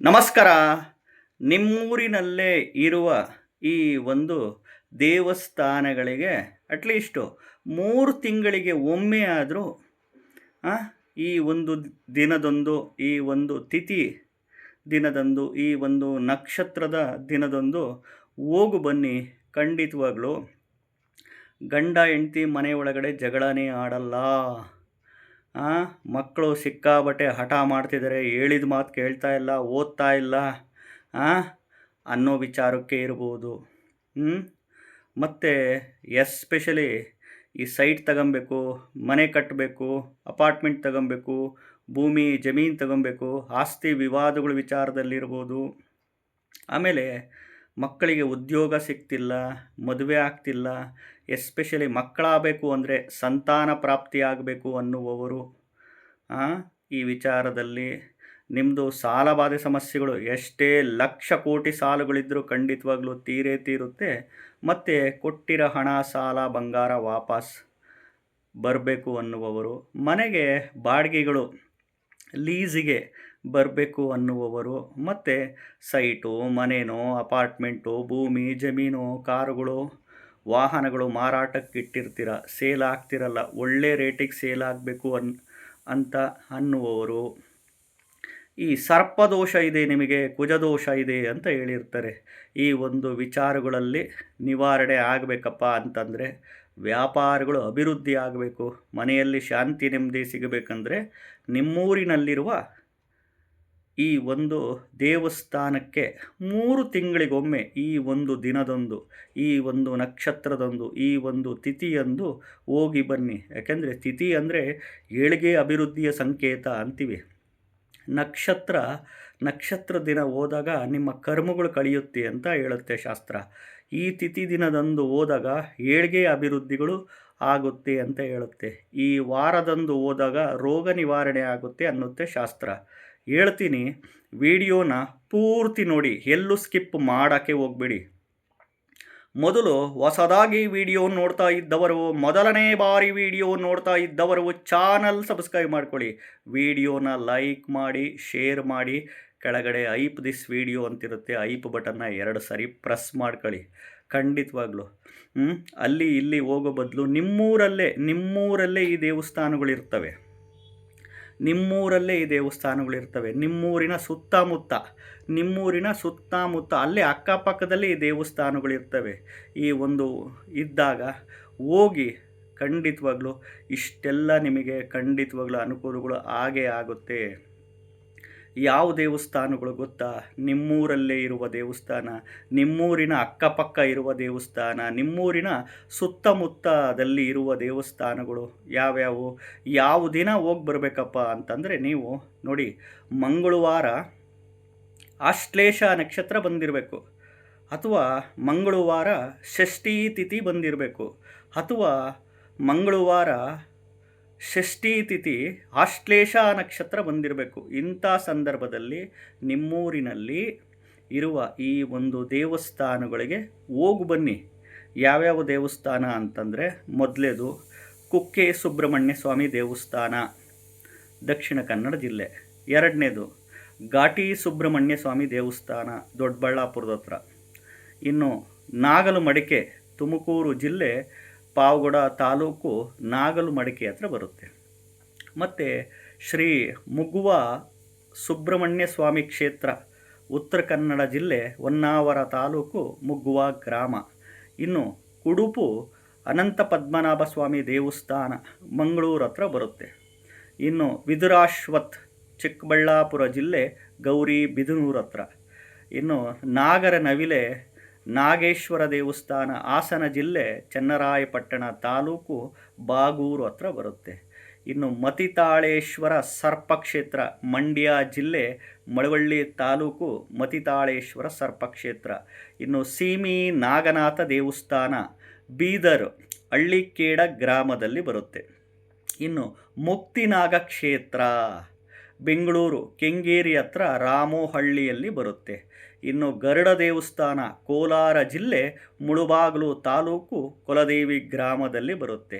ನಮಸ್ಕಾರ. ನಿಮ್ಮೂರಿನಲ್ಲೇ ಇರುವ ಈ ಒಂದು ದೇವಸ್ಥಾನಗಳಿಗೆ ಅಟ್ಲೀಸ್ಟು 3 ತಿಂಗಳಿಗೆ ಒಮ್ಮೆ ಆದರೂ ಈ ಒಂದು ದಿನದಂದು, ಈ ಒಂದು ತಿಥಿ ದಿನದಂದು, ಈ ಒಂದು ನಕ್ಷತ್ರದ ದಿನದಂದು ಹೋಗು ಬನ್ನಿ. ಖಂಡಿತವಾಗ್ಲೂ ಗಂಡ ಹೆಂಡತಿ ಮನೆ ಒಳಗಡೆ ಜಗಳನೇ ಆಡಲ್ಲ. ಮಕ್ಕಳು ಸಿಕ್ಕಾಬಟ್ಟೆ ಹಠ ಮಾಡ್ತಿದ್ದಾರೆ, ಹೇಳಿದ ಮಾತು ಕೇಳ್ತಾ ಇಲ್ಲ, ಓದ್ತಾ ಇಲ್ಲ ಅನ್ನೋ ವಿಚಾರಕ್ಕೆ ಇರ್ಬೋದು. ಮತ್ತು ಎಸ್ಪೆಷಲಿ ಈ ಸೈಟ್ ತಗೊಬೇಕು, ಮನೆ ಕಟ್ಟಬೇಕು, ಅಪಾರ್ಟ್ಮೆಂಟ್ ತಗೊಬೇಕು, ಭೂಮಿ ಜಮೀನು ತಗೊಬೇಕು, ಆಸ್ತಿ ವಿವಾದಗಳ ವಿಚಾರದಲ್ಲಿರ್ಬೋದು. ಆಮೇಲೆ ಮಕ್ಕಳಿಗೆ ಉದ್ಯೋಗ ಸಿಗ್ತಿಲ್ಲ, ಮದುವೆ ಆಗ್ತಿಲ್ಲ, ಎಸ್ಪೆಷಲಿ ಮಕ್ಕಳಾಗಬೇಕು ಅಂದರೆ ಸಂತಾನ ಪ್ರಾಪ್ತಿ ಆಗಬೇಕು ಅನ್ನುವವರು ಈ ವಿಚಾರದಲ್ಲಿ ನಿಮ್ಮದು ಸಾಲಬಾಧೆ ಸಮಸ್ಯೆಗಳು ಎಷ್ಟೇ ಲಕ್ಷ ಕೋಟಿ ಸಾಲುಗಳಿದ್ದರೂ ಖಂಡಿತವಾಗ್ಲೂ ತೀರುತ್ತೆ. ಮತ್ತು ಕೊಟ್ಟಿರೋ ಹಣ, ಸಾಲ, ಬಂಗಾರ ವಾಪಸ್ ಬರಬೇಕು ಅನ್ನುವವರು, ಮನೆಗೆ ಬಾಡಿಗೆಗಳು ಲೀಸಿಗೆ ಬರಬೇಕು ಅನ್ನುವವರು, ಮತ್ತು ಸೈಟು, ಮನೆನೋ, ಅಪಾರ್ಟ್ಮೆಂಟು, ಭೂಮಿ ಜಮೀನು, ಕಾರುಗಳು, ವಾಹನಗಳು ಮಾರಾಟಕ್ಕೆ ಇಟ್ಟಿರ್ತೀರ, ಸೇಲ್ ಆಗ್ತಿರಲ್ಲ, ಒಳ್ಳೆ ರೇಟಿಗೆ ಸೇಲ್ ಆಗಬೇಕು ಅಂತ ಅನ್ನುವವರು, ಈ ಸರ್ಪದೋಷ ಇದೆ, ನಿಮಗೆ ಕುಜದೋಷ ಇದೆ ಅಂತ ಹೇಳಿರ್ತಾರೆ. ಈ ಒಂದು ವಿಚಾರಗಳಲ್ಲಿ ನಿವಾರಣೆ ಆಗಬೇಕಪ್ಪ ಅಂತಂದರೆ, ವ್ಯಾಪಾರಗಳು ಅಭಿವೃದ್ಧಿ ಆಗಬೇಕು, ಮನೆಯಲ್ಲಿ ಶಾಂತಿ ನೆಮ್ಮದಿ ಸಿಗಬೇಕಂದ್ರೆ ನಿಮ್ಮೂರಿನಲ್ಲಿರುವ ಈ ಒಂದು ದೇವಸ್ಥಾನಕ್ಕೆ 3 ತಿಂಗಳಿಗೊಮ್ಮೆ ಈ ಒಂದು ದಿನದಂದು, ಈ ಒಂದು ನಕ್ಷತ್ರದಂದು, ಈ ಒಂದು ತಿಥಿಯಂದು ಹೋಗಿ ಬನ್ನಿ. ಯಾಕೆಂದರೆ ತಿಥಿ ಅಂದರೆ ಏಳಿಗೆ ಅಭಿವೃದ್ಧಿಯ ಸಂಕೇತ ಅಂತೀವಿ. ನಕ್ಷತ್ರ ದಿನ ಹೋದಾಗ ನಿಮ್ಮ ಕರ್ಮಗಳು ಕಳೆಯುತ್ತೆ ಅಂತ ಹೇಳುತ್ತೆ ಶಾಸ್ತ್ರ. ಈ ತಿಥಿ ದಿನದಂದು ಹೋದಾಗ ಏಳಿಗೆ ಅಭಿವೃದ್ಧಿಗಳು ಆಗುತ್ತೆ ಅಂತ ಹೇಳುತ್ತೆ. ಈ ವಾರದಂದು ಹೋದಾಗ ರೋಗ ನಿವಾರಣೆ ಆಗುತ್ತೆ ಅನ್ನುತ್ತೆ ಶಾಸ್ತ್ರ. ಹೇಳ್ತೀನಿ, ವಿಡಿಯೋನ ಪೂರ್ತಿ ನೋಡಿ, ಎಲ್ಲೂ ಸ್ಕಿಪ್ ಮಾಡೋಕ್ಕೆ ಹೋಗಬೇಡಿ. ಮೊದಲು ಹೊಸದಾಗಿ ವಿಡಿಯೋ ನೋಡ್ತಾ ಇದ್ದವರು, ಮೊದಲನೇ ಬಾರಿ ವಿಡಿಯೋ ನೋಡ್ತಾ ಇದ್ದವರು ಚಾನಲ್ ಸಬ್ಸ್ಕ್ರೈಬ್ ಮಾಡ್ಕೊಳ್ಳಿ, ವಿಡಿಯೋನ ಲೈಕ್ ಮಾಡಿ, ಶೇರ್ ಮಾಡಿ, ಕೆಳಗಡೆ ಐಪ್ ದಿಸ್ ವಿಡಿಯೋ ಅಂತಿರುತ್ತೆ, ಐಪ್ ಬಟನ್ನ 2 ಸರಿ ಪ್ರೆಸ್ ಮಾಡ್ಕೊಳ್ಳಿ. ಖಂಡಿತವಾಗ್ಲೂ ಅಲ್ಲಿ ಇಲ್ಲಿ ಹೋಗೋ ಬದಲು ನಿಮ್ಮೂರಲ್ಲೇ ಈ ದೇವಸ್ಥಾನಗಳಿರ್ತವೆ. ನಿಮ್ಮೂರಿನ ಸುತ್ತಮುತ್ತ ಅಲ್ಲೇ ಅಕ್ಕಪಕ್ಕದಲ್ಲಿ ಈ ದೇವಸ್ಥಾನಗಳಿರ್ತವೆ. ಈ ಒಂದು ಇದ್ದಾಗ ಹೋಗಿ, ಖಂಡಿತವಾಗ್ಲೂ ಇಷ್ಟೆಲ್ಲ ನಿಮಗೆ ಖಂಡಿತವಾಗ್ಲೂ ಅನುಕೂಲಗಳು ಆಗೇ ಆಗುತ್ತೆ. ಯಾವ ದೇವಸ್ಥಾನಗಳು ಗೊತ್ತಾ? ನಿಮ್ಮೂರಲ್ಲೇ ಇರುವ ದೇವಸ್ಥಾನ, ನಿಮ್ಮೂರಿನ ಅಕ್ಕಪಕ್ಕ ಇರುವ ದೇವಸ್ಥಾನ, ನಿಮ್ಮೂರಿನ ಸುತ್ತಮುತ್ತದಲ್ಲಿ ಇರುವ ದೇವಸ್ಥಾನಗಳು ಯಾವ್ಯಾವು, ಯಾವ ದಿನ ಹೋಗಿ ಬರಬೇಕಪ್ಪ ಅಂತಂದರೆ, ನೀವು ನೋಡಿ, ಮಂಗಳವಾರ ಆಶ್ಲೇಷ ನಕ್ಷತ್ರ ಬಂದಿರಬೇಕು, ಅಥವಾ ಮಂಗಳವಾರ ಷಷ್ಠಿ ತಿಥಿ ಬಂದಿರಬೇಕು, ಅಥವಾ ಮಂಗಳವಾರ ಷಷ್ಠಿ ತಿಥಿ ಆಶ್ಲೇಷ ನಕ್ಷತ್ರ ಬಂದಿರಬೇಕು. ಇಂಥ ಸಂದರ್ಭದಲ್ಲಿ ನಿಮ್ಮೂರಿನಲ್ಲಿ ಇರುವ ಈ ಒಂದು ದೇವಸ್ಥಾನಗಳಿಗೆ ಹೋಗಿ ಬನ್ನಿ. ಯಾವ್ಯಾವ ದೇವಸ್ಥಾನ ಅಂತಂದರೆ, ಮೊದಲೇದು ಕುಕ್ಕೆ ಸುಬ್ರಹ್ಮಣ್ಯ ಸ್ವಾಮಿ ದೇವಸ್ಥಾನ, ದಕ್ಷಿಣ ಕನ್ನಡ ಜಿಲ್ಲೆ. ಎರಡನೇದು ಘಾಟಿ ಸುಬ್ರಹ್ಮಣ್ಯ ಸ್ವಾಮಿ ದೇವಸ್ಥಾನ, ದೊಡ್ಡಬಳ್ಳಾಪುರದ ಹತ್ರ. ಇನ್ನು ನಾಗಲಮಡಿಕೆ, ತುಮಕೂರು ಜಿಲ್ಲೆ, ಪಾವಗಡ ತಾಲೂಕು, ನಾಗಲಮಡಿಕೆ ಹತ್ರ ಬರುತ್ತೆ. ಮತ್ತು ಶ್ರೀ ಮುಗುವ ಸುಬ್ರಹ್ಮಣ್ಯ ಸ್ವಾಮಿ ಕ್ಷೇತ್ರ, ಉತ್ತರ ಕನ್ನಡ ಜಿಲ್ಲೆ, ಹೊನ್ನಾವರ ತಾಲೂಕು, ಮುಗುವ ಗ್ರಾಮ. ಇನ್ನು ಕುಡುಪು ಅನಂತ ಪದ್ಮನಾಭ ಸ್ವಾಮಿ ದೇವಸ್ಥಾನ, ಮಂಗಳೂರು ಹತ್ರ ಬರುತ್ತೆ. ಇನ್ನು ವಿದುರಾಶ್ವತ್, ಚಿಕ್ಕಬಳ್ಳಾಪುರ ಜಿಲ್ಲೆ, ಗೌರಿಬಿದನೂರು ಹತ್ರ. ಇನ್ನು ನಾಗರನವಿಲೆ ನಾಗೇಶ್ವರ ದೇವಸ್ಥಾನ, ಹಾಸನ ಜಿಲ್ಲೆ, ಚನ್ನರಾಯಪಟ್ಟಣ ತಾಲೂಕು, ಬಾಗೂರು ಹತ್ರ ಬರುತ್ತೆ. ಇನ್ನು ಮತಿತಾಳೇಶ್ವರ ಸರ್ಪಕ್ಷೇತ್ರ, ಮಂಡ್ಯ ಜಿಲ್ಲೆ, ಮಳವಳ್ಳಿ ತಾಲೂಕು, ಮತಿತಾಳೇಶ್ವರ ಸರ್ಪಕ್ಷೇತ್ರ. ಇನ್ನು ಸೀಮಿ ನಾಗನಾಥ ದೇವಸ್ಥಾನ, ಬೀದರ್, ಹಳ್ಳಿಕೇಡ ಗ್ರಾಮದಲ್ಲಿ ಬರುತ್ತೆ. ಇನ್ನು ಮುಕ್ತಿನಾಗ ಕ್ಷೇತ್ರ, ಬೆಂಗಳೂರು ಕೆಂಗೇರಿ ಹತ್ರ ರಾಮೋಹಳ್ಳಿಯಲ್ಲಿ ಬರುತ್ತೆ. ಇನ್ನು ಗರುಡ ದೇವಸ್ಥಾನ, ಕೋಲಾರ ಜಿಲ್ಲೆ, ಮುಳುಬಾಗಿಲು ತಾಲೂಕು, ಕುಲದೇವಿ ಗ್ರಾಮದಲ್ಲಿ ಬರುತ್ತೆ.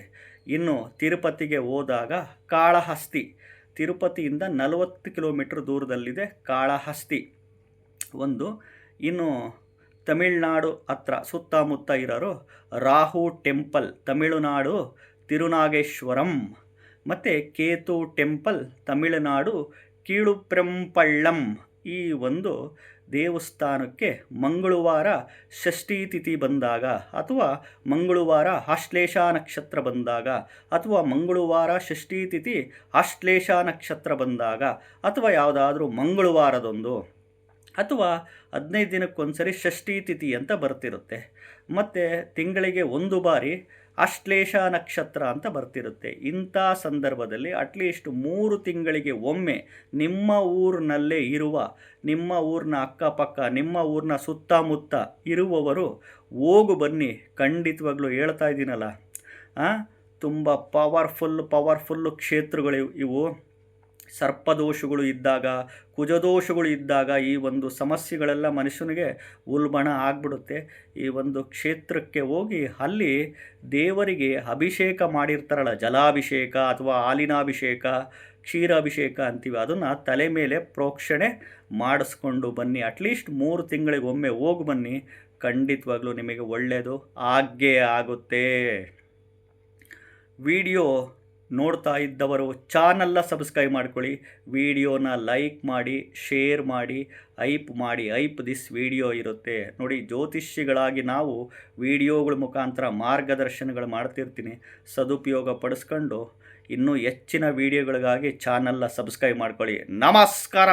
ಇನ್ನು ತಿರುಪತಿಗೆ ಹೋದಾಗ ಕಾಳಹಸ್ತಿ, ತಿರುಪತಿಯಿಂದ 40 ಕಿಲೋಮೀಟರ್ ದೂರದಲ್ಲಿದೆ ಕಾಳಹಸ್ತಿ. ಒಂದು. ಇನ್ನು ತಮಿಳ್ನಾಡು ಹತ್ರ ಸುತ್ತಮುತ್ತ ಇರೋರು ರಾಹು ಟೆಂಪಲ್ ತಮಿಳುನಾಡು ತಿರುನಾಗೇಶ್ವರಂ, ಮತ್ತು ಕೇತು ಟೆಂಪಲ್ ತಮಿಳುನಾಡು ಕೀಳುಪ್ರೆಂಪಳ್ಳಂ. ಈ ಒಂದು ದೇವಸ್ಥಾನಕ್ಕೆ ಮಂಗಳವಾರ ಷಷ್ಠಿ ತಿಥಿ ಬಂದಾಗ, ಅಥವಾ ಮಂಗಳವಾರ ಆಶ್ಲೇಷ ನಕ್ಷತ್ರ ಬಂದಾಗ, ಅಥವಾ ಮಂಗಳವಾರ ಷಷ್ಠಿ ತಿಥಿ ಆಶ್ಲೇಷ ನಕ್ಷತ್ರ ಬಂದಾಗ, ಅಥವಾ ಯಾವುದಾದ್ರೂ ಮಂಗಳವಾರದೊಂದು, ಅಥವಾ 15 ದಿನಕ್ಕೊಂದ್ಸರಿ ಷಷ್ಠಿ ತಿಥಿ ಅಂತ ಬರ್ತಿರುತ್ತೆ. ಮತ್ತು ತಿಂಗಳಿಗೆ ಒಂದು ಬಾರಿ ಆಶ್ಲೇಷ ನಕ್ಷತ್ರ ಅಂತ ಬರ್ತಿರುತ್ತೆ. ಇಂಥ ಸಂದರ್ಭದಲ್ಲಿ ಅಟ್ಲೀಸ್ಟ್ 3 ತಿಂಗಳಿಗೆ ಒಮ್ಮೆ ನಿಮ್ಮ ಊರಿನಲ್ಲೇ ಇರುವ, ನಿಮ್ಮ ಊರಿನ ಅಕ್ಕಪಕ್ಕ, ನಿಮ್ಮ ಊರಿನ ಸುತ್ತಮುತ್ತ ಇರುವವರು ಹೋಗು ಬನ್ನಿ. ಖಂಡಿತವಾಗ್ಲೂ ಹೇಳ್ತಾ ಇದ್ದೀನಲ್ಲ, ತುಂಬ ಪವರ್ಫುಲ್ಲು ಕ್ಷೇತ್ರಗಳು ಇವು. ಸರ್ಪದೋಷಗಳು ಇದ್ದಾಗ, ಕುಜದೋಷಗಳು ಇದ್ದಾಗ ಈ ಒಂದು ಸಮಸ್ಯೆಗಳೆಲ್ಲ ಮನುಷ್ಯನಿಗೆ ಉಲ್ಬಣ ಆಗಿಬಿಡುತ್ತೆ. ಈ ಒಂದು ಕ್ಷೇತ್ರಕ್ಕೆ ಹೋಗಿ ಅಲ್ಲಿ ದೇವರಿಗೆ ಅಭಿಷೇಕ ಮಾಡಿರ್ತಾರಲ್ಲ, ಜಲಾಭಿಷೇಕ ಅಥವಾ ಹಾಲಿನಾಭಿಷೇಕ, ಕ್ಷೀರಾಭಿಷೇಕ ಅಂತೀವಿ, ಅದನ್ನು ತಲೆ ಮೇಲೆ ಪ್ರೋಕ್ಷಣೆ ಮಾಡಿಸ್ಕೊಂಡು ಬನ್ನಿ. ಅಟ್ಲೀಸ್ಟ್ 3 ತಿಂಗಳಿಗೊಮ್ಮೆ ಹೋಗಿ ಬನ್ನಿ. ಖಂಡಿತವಾಗ್ಲೂ ನಿಮಗೆ ಒಳ್ಳೆಯದು ಆಗೇ ಆಗುತ್ತೆ. ವಿಡಿಯೋ ನೋಡ್ತಾ ಇದ್ದವರು ಚಾನಲ್ನ ಸಬ್ಸ್ಕ್ರೈಬ್ ಮಾಡ್ಕೊಳ್ಳಿ, ವಿಡಿಯೋನ ಲೈಕ್ ಮಾಡಿ, ಶೇರ್ ಮಾಡಿ, ಐಪ್ ದಿಸ್ ವಿಡಿಯೋ ಇರುತ್ತೆ ನೋಡಿ. ಜ್ಯೋತಿಷಿಗಳಾಗಿ ನಾವು ವಿಡಿಯೋಗಳ ಮುಖಾಂತರ ಮಾರ್ಗದರ್ಶನಗಳು ಮಾಡ್ತಿರ್ತೀನಿ. ಸದುಪಯೋಗ ಪಡಿಸ್ಕೊಂಡು ಇನ್ನೂ ಹೆಚ್ಚಿನ ವಿಡಿಯೋಗಳಿಗಾಗಿ ಚಾನಲ್ನ ಸಬ್ಸ್ಕ್ರೈಬ್ ಮಾಡ್ಕೊಳ್ಳಿ. ನಮಸ್ಕಾರ.